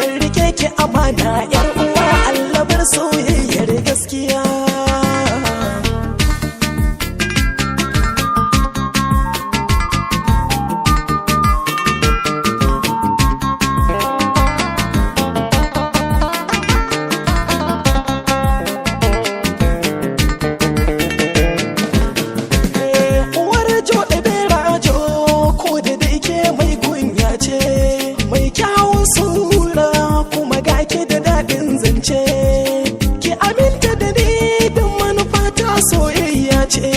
zan rike ki amana yar uwa Allah bar soyayyar gaskiya. Ki aminta da ni don manufa ta soyayya ce,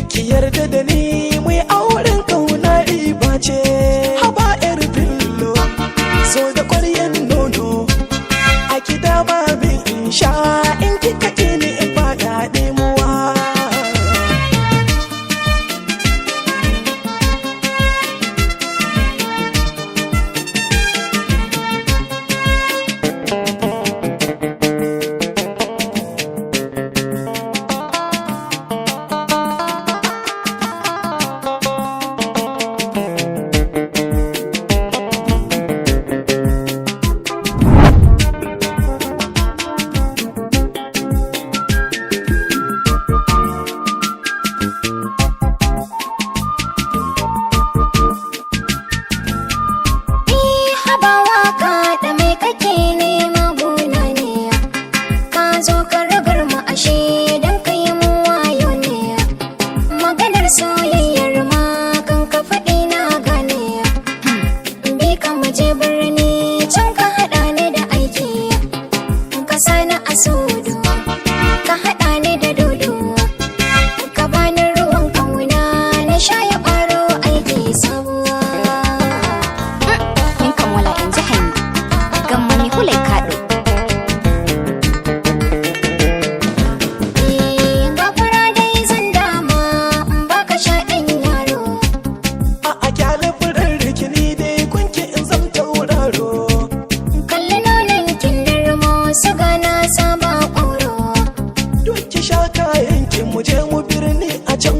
ki yarda da ni mai auren kauna riba ce. Haba yar fillo so da ƙwaryan nono a gida ba min in sha, in kika ni in fada ɗemuwa. Soyayyar ma kan ka faɗi na gane, bi ka muje birni can ka haɗa ni da aiki, ka sani a sudu ka haɗa ni da dodo, ka bani ruwan kauna na sha ya ɓaro aiki sabuwa. In kan wala in ji hanyi gamma ni hulai kaɗo. Muje mu birni a can